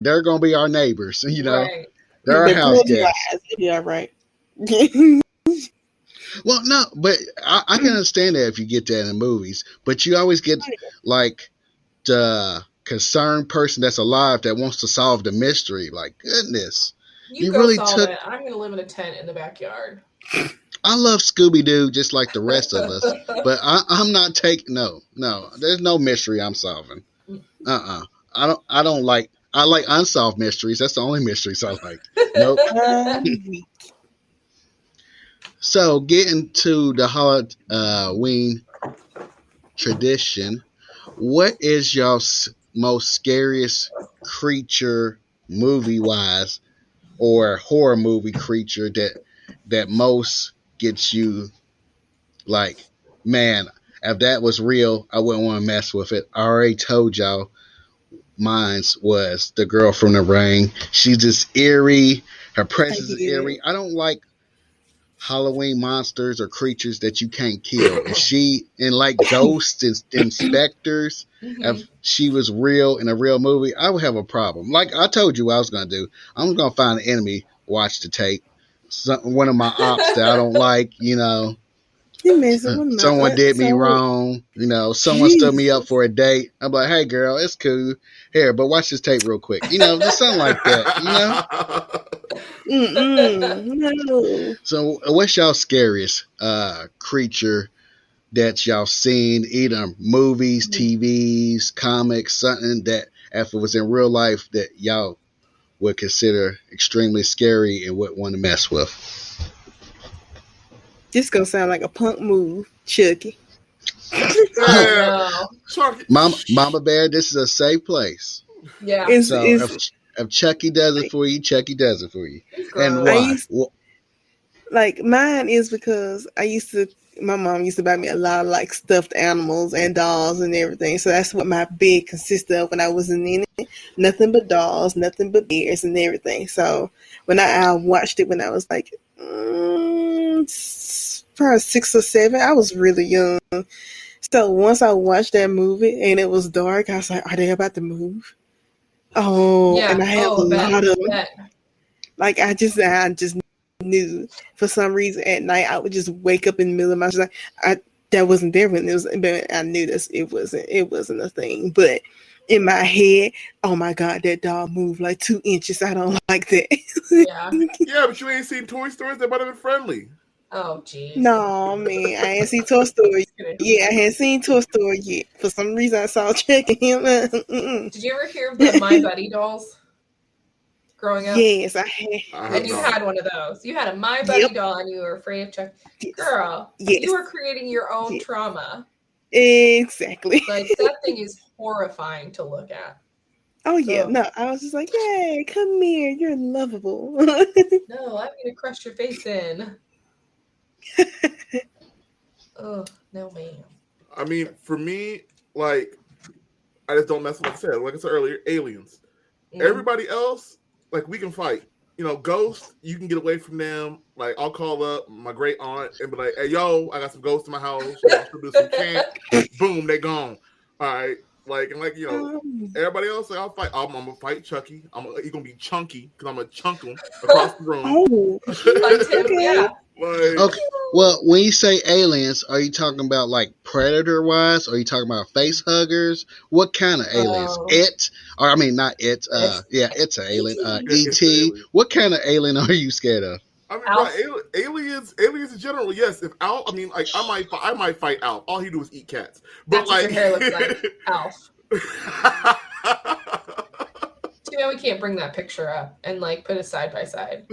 they're gonna be our neighbors. You know, Right. they're our But house close your guests. eyes. Yeah, right. Well, no, but I can understand that if you get that in movies, but you always get like the concerned person that's alive that wants to solve the mystery. Like, goodness, You you go really solve took. it. I'm going to live in a tent in the backyard. I love Scooby Doo just like the rest of us, but I'm not taking no. There's no mystery I'm solving. I don't like. I like unsolved mysteries. That's the only mysteries I like. Nope. Um, So getting to the Halloween tradition, what is y'all's most scariest creature movie wise or horror movie creature that most gets you like, man, if that was real, I wouldn't want to mess with it. I already told y'all mine's was the girl from the ring. She's just eerie. Her I presence is get it. eerie. I don't like Halloween monsters or creatures that you can't kill. And she and like ghosts and specters, Hmm. if she was real in a real movie, I would have a problem. Like I told you what I was gonna do. I'm gonna find an enemy, watch the tape. One of my ops that I don't like, You messing with my someone aunt. did me So, wrong, someone stood me up Jesus. for a date. I'm like, hey girl, it's cool. Here, but watch this tape real quick. Just something like that. Mm-mm. No. So what's y'all scariest creature that y'all seen, either movies, TVs, comics, something that if it was in real life that y'all would consider extremely scary and would want to mess with? This gonna sound like a punk move, Chucky. Oh, Yeah, no. Chucky. Mama Bear, this is a safe place. Yeah. So Is if Chucky does it like for you, Chucky does it for you. He's And I gross. why? used like mine is because I used to. My mom used to buy me a lot of like stuffed animals and dolls and everything. So that's what my bed consisted of when I was in it. Nothing but dolls, nothing but bears and everything. So when I watched it when I was like probably 6 or 7, I was really young. So once I watched that movie and it was dark, I was like, "Are they about to move?" Oh, and Yeah. I have a Oh, bet. lot of them. Bet. Like I just knew for some reason at night I would just wake up in the middle of my like I that wasn't there when it was, but I knew this it wasn't a thing. But in my head, oh my god, that dog moved like 2 inches. I don't like that. Yeah. Yeah, but you ain't seen Toy Stories that might have been friendly. Oh, jeez. No man, I ain't seen Toy Story. Just kidding. Yeah, I hadn't seen Toy Story yet. For some reason, I saw checking him. Did you ever hear of the My Buddy dolls growing up? Yes, I had. I have And you Yes, not. had one of those. You had a My Buddy yep, doll and you were afraid of Chuck. yes, Girl, you yes, are creating your own yes. trauma. Exactly. Like, that thing is horrifying to look at. Oh yeah, Oh, no, I was just like, "Yay, come here, you're lovable." no, I'm going to crush your face in. Oh, no, ma'am. I mean, for me, like, I just don't mess with, like I said, like I said earlier, aliens. Mm. Everybody else, like, we can fight. Ghosts, you can get away from them. Like, I'll call up my great aunt and be like, hey, yo, I got some ghosts in my house. Still do some chant. Boom, they gone. All right. Like, and like, um, everybody else, like, I'll fight. I'm gonna fight Chucky. He's gonna be chunky because I'm gonna chunk him across the room. oh, Hunt him, okay. yeah. Like, Okay. Well, when you say aliens, are you talking about like predator wise? Or are you talking about face huggers? What kind of aliens? Oh, It, or I mean, not it. it's Yeah, it's an alien. E.T. it's the E.T. alien. What kind of alien are you scared of? I mean, bro, Alf. aliens in general. Yes, if Al, I mean, like, I might fight Al. All he do is eat cats. But That's what your like, hair looks like. Alf. Too bad we can't bring that picture up and like put it side by side.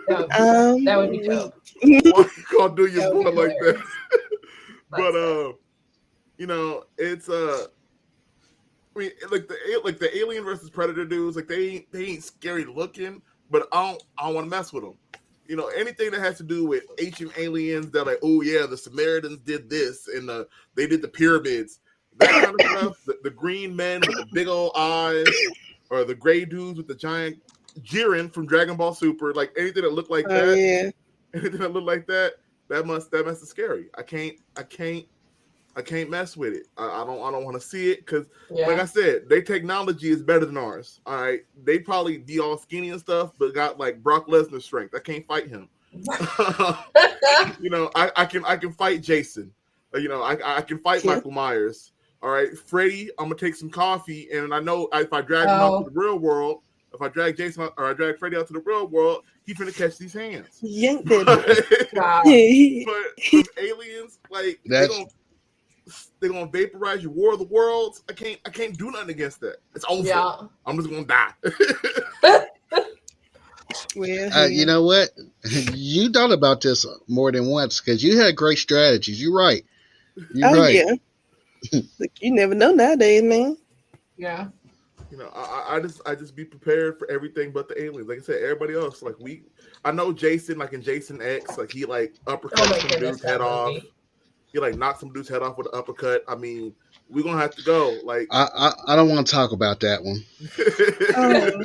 That would be Um, dope. why you gonna do your That would boy be like that? hilarious. But That's it. it's I mean, like the alien versus predator dudes, like they ain't scary looking, but I don't want to mess with them. Anything that has to do with ancient aliens, they're like, oh yeah, the Samaritans did this, and they did the pyramids, that kind of stuff. The green men with the big old eyes, or the gray dudes with the giant Jiren from Dragon Ball Super, like anything that looked like oh that, yeah. anything that looked like that, that must be scary. I can't I can't mess with it. I don't want to see it because, Yeah. like I said, their technology is better than ours. All right, they probably be all skinny and stuff, but got like Brock Lesnar strength. I can't fight him. I can fight Jason. I can fight Michael Myers. All right, Freddy, I'm gonna take some coffee, and I know if I drag him out to the real world, if I drag Jason out, or I drag Freddy out to the real world, he's gonna catch these hands. Yank but some aliens, like they're gonna vaporize your War of the Worlds. I can't do nothing against that. It's over. Yeah. I'm just gonna die. You know what? You thought about this more than once because you had great strategies. You're right. You're right. Yeah. Look, you never know nowadays, man. Yeah. I just be prepared for everything but the aliens. Like I said, everybody else, like I know Jason, like in Jason X, like he like uppercut some dude's head off. He like knocked some dude's head off with an uppercut. I mean, we're gonna have to go. Like I don't want to talk about that one.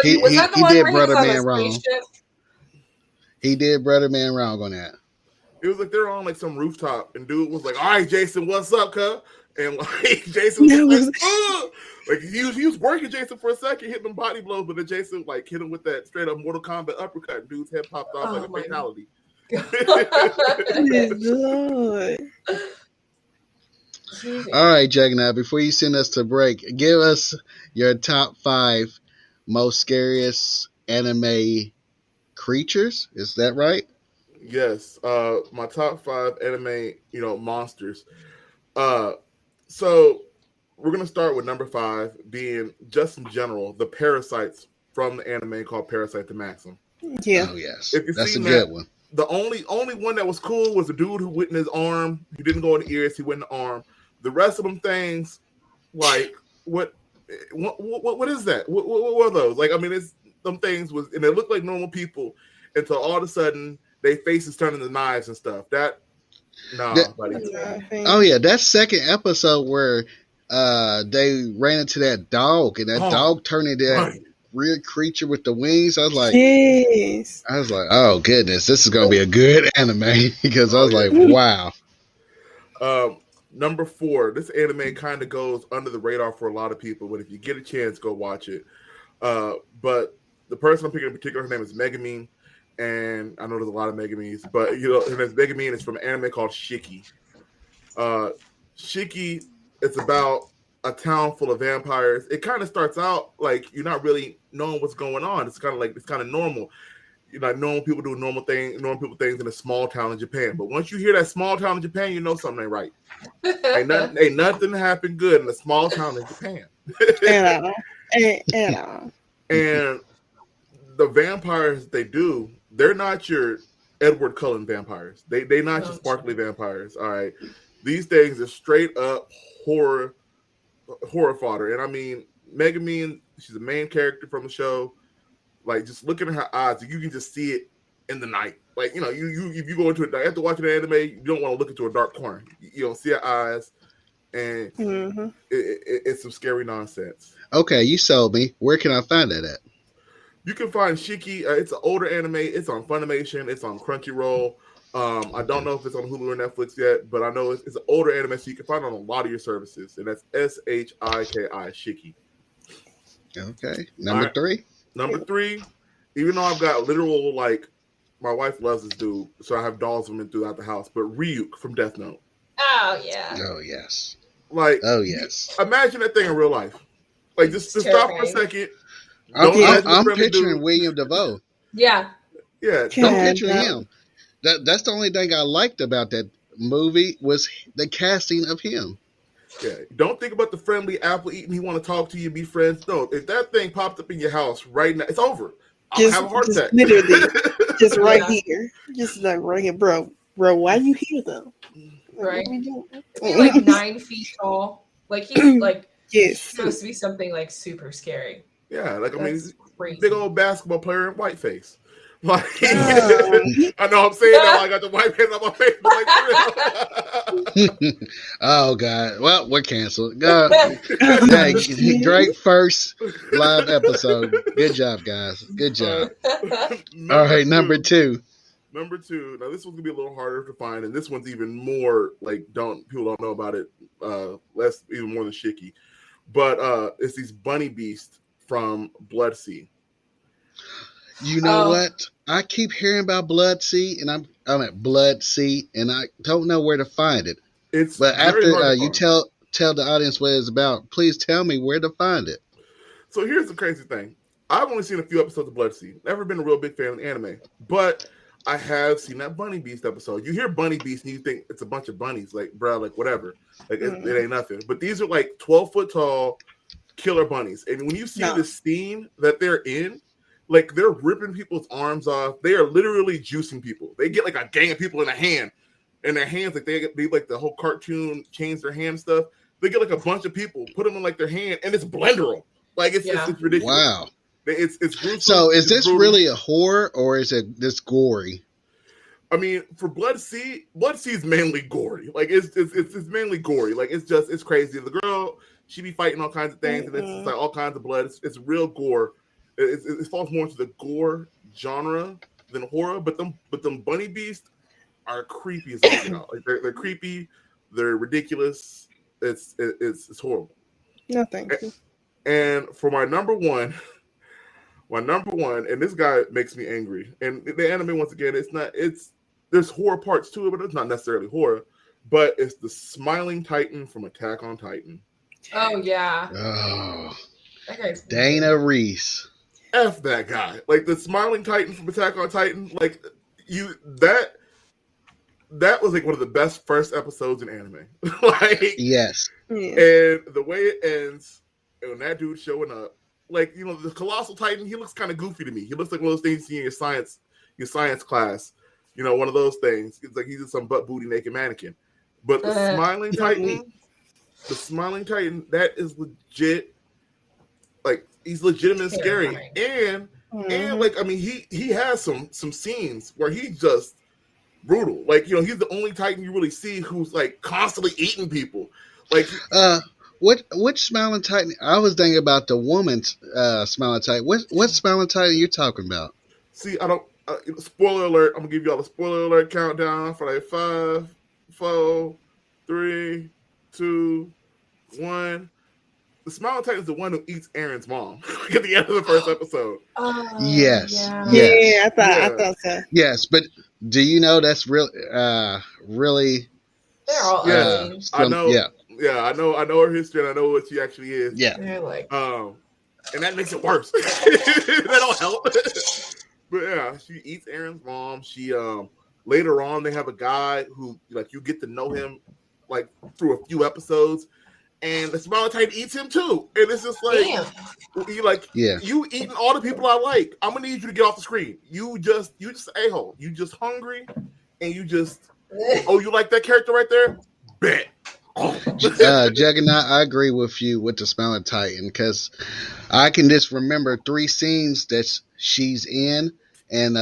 He did Brother Man wrong. He did Brother Man wrong on that. It was like they're on like some rooftop, and dude was like, "All right, Jason, what's up, cuz?" And like Jason was like, "Ugh!" Like he was working Jason for a second, hitting him body blows, but then Jason like hit him with that straight up Mortal Kombat uppercut, and dude's head popped off like a fatality. All right, Juggernaut, before you send us to break, give us your top 5 most scariest anime creatures. Is that right? Yes. My top 5 anime, monsters. So we're gonna start with number 5 being just in general the parasites from the anime called Parasite the Maxim. Yeah. Oh yes. That's a good one. The only one that was cool was the dude who went in his arm. He didn't go in the ears, he went in the arm. The rest of them things, like what is that? What were those? Like, I mean, it's them things was, and they looked like normal people until all of a sudden their faces turned into knives and stuff. Buddy. Oh yeah, that second episode where they ran into that dog and that dog turned into that weird creature with the wings. I was like, yes. I was like, oh goodness, this is gonna be a good anime because I was like, wow. Number 4, this anime kind of goes under the radar for a lot of people, but if you get a chance, go watch it. But the person I'm picking in particular, her name is Megumin, and I know there's a lot of Megumins, but her name is Megumin. It's from an anime called Shiki. Shiki, it's about a town full of vampires. It kind of starts out like you're not really knowing what's going on. It's kind of normal. Normal people do normal things in a small town in Japan. But once you hear that small town in Japan, you know something ain't right. ain't nothing happened good in a small town in Japan. And the vampires they're not your Edward Cullen vampires. They not your sparkly vampires. All right. These things are straight up horror fodder. And I mean, Megumin, she's the main character from the show. Like, just looking at her eyes, you can just see it in the night. Like, you if you go into it after watching the anime, you don't want to look into a dark corner. You don't see her eyes, and it's some scary nonsense. Okay, you sold me. Where can I find that at? You can find Shiki. It's an older anime. It's on Funimation. It's on Crunchyroll. I don't know if it's on Hulu or Netflix yet, but I know it's an older anime, so you can find it on a lot of your services, and that's Shiki, Shiki. Okay, number 3. Number 3, even though I've got literal, like, my wife loves this dude, so I have dolls of him throughout the house, but Ryuk from Death Note. Oh, yeah. Oh, yes. Like, oh, yes. Imagine that thing in real life. Like, just stop for a second. I'm picturing William Dafoe. Yeah. Yeah. I'm picturing him. That's the only thing I liked about that movie was the casting of him. Yeah, don't think about the friendly apple eating. He want to talk to you, be friends. No, if that thing popped up in your house right now, it's over. I'll have a heart attack. Literally, just right here, just like right here, bro. Why you here though? Right, he's like 9 feet tall. Like he's like supposed to be something like super scary. Yeah, like That's crazy. Big old basketball player in whiteface. Like, I know I'm saying that like I got the white pants on my face, but like, oh God! Well, we're canceled. God, hey, great first live episode. Good job, guys. Good job. All right, number 2. Number two. Now this one's gonna be a little harder to find, and this one's even more like people don't know about it. Less even more than Shiki, but it's these bunny beasts from Bloodsea. You know what? I keep hearing about Bloodsea, and I'm at Bloodsea, and I don't know where to find it. It's But very after hard to you find. tell the audience what it's about, please tell me where to find it. So here's the crazy thing. I've only seen a few episodes of Bloodsea. Never been a real big fan of anime. But I have seen that Bunny Beast episode. You hear Bunny Beast and you think it's a bunch of bunnies. Like, bro, like whatever. Like, it ain't nothing. But these are like 12-foot tall killer bunnies. And when you see the scene that they're in, like they're ripping people's arms off. They are literally juicing people. They get like a gang of people in their hands. Like they like the whole cartoon change their hand stuff. They get like a bunch of people, put them in like their hand, and it's blender them. Like it's ridiculous. Wow. It's gruesome. So is this really a horror or is it this gory? I mean, for Bloodsea is mainly gory. Like it's mainly gory. Like it's crazy. The girl, she be fighting all kinds of things, and it's like all kinds of blood. It's real gore. It falls more into the gore genre than horror. But them bunny beasts are creepy as all. Like they're creepy. They're ridiculous. It's horrible. No, thank you. And for my number one, and this guy makes me angry. And the anime, once again, there's horror parts to it, but it's not necessarily horror. But it's the Smiling Titan from Attack on Titan. Oh yeah. Oh, that guy's Dana Reese. F that guy. Like the Smiling Titan from Attack on Titan. Like that was like one of the best first episodes in anime. Like yes. And the way it ends, and that dude showing up, like, you know, the Colossal Titan, he looks kind of goofy to me. He looks like one of those things you see in your science class. You know, one of those things. It's like he's just some butt booty naked mannequin. But the Smiling Titan, that is legit. Like, he's legitimate scary. And like, I mean, he has some scenes where he's just brutal. Like, you know, he's the only Titan you really see who's like constantly eating people. Like, which Smiling Titan? I was thinking about the woman's Smiling Titan. What Smiling Titan you talking about? See, I don't. Spoiler alert! I'm gonna give you all a spoiler alert countdown for like 5, 4, 3, 2, 1. The Smiling Titan is the one who eats Aaron's mom at the end of the first episode. Yes. Yeah, I thought so. Yes, but do you know that's really? They're all aliens. I know. Yeah, I know her history, and I know what she actually is. Yeah, they're like, and that makes it worse. That don't help. But yeah, she eats Aaron's mom. She later on they have a guy who, like, you get to know him like through a few episodes, and the Smiling Titan eats him too. And it's just like, you eating all the people I like. I'm gonna need you to get off the screen. You just a-hole. You just hungry, and you just you like that character right there? Bet. Juggernaut, I agree with you with the Smiling Titan because I can just remember 3 scenes that she's in, and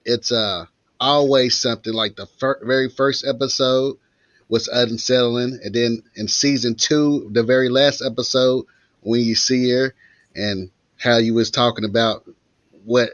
it's always something. Like the very first episode was unsettling, and then in season 2, the very last episode, when you see her and how you was talking about what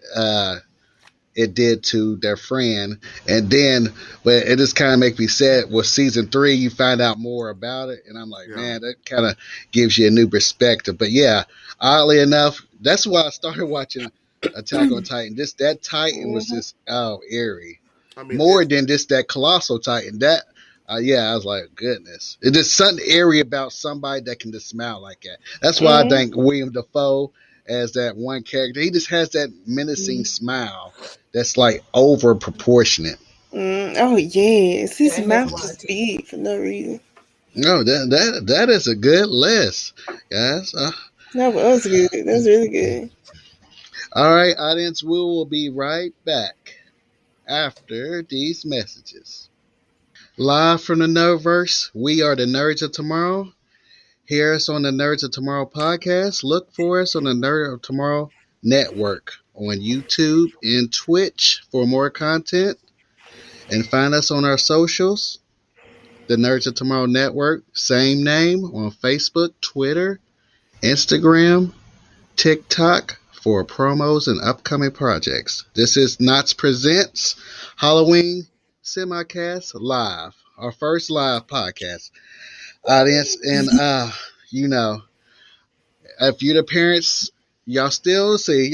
it did to their friend, and then, but it just kind of makes me sad. With season 3, you find out more about it, and I'm like, man, that kind of gives you a new perspective. But yeah, oddly enough, that's why I started watching Attack on Titan. That Titan was just eerie, I mean, more than just that Colossal Titan. That I was like, goodness, it's just something eerie about somebody that can just smile like that. That's why I think William Dafoe as that one character. He just has that menacing smile that's like over proportionate. Oh yes, his mouth is big for no reason. No, that is a good list, guys. No, but that was good. That was really good. All right, audience, we will be right back after these messages. Live from the Nerdverse, we are the Nerds of Tomorrow. Hear us on the Nerds of Tomorrow podcast. Look for us on the Nerd of Tomorrow network on YouTube and Twitch for more content. And find us on our socials, the Nerds of Tomorrow network, same name on Facebook, Twitter, Instagram, TikTok, for promos and upcoming projects. This is Knots Presents Halloween Simulcast Live, our first live podcast audience. And, you know, if you're the parents, y'all still see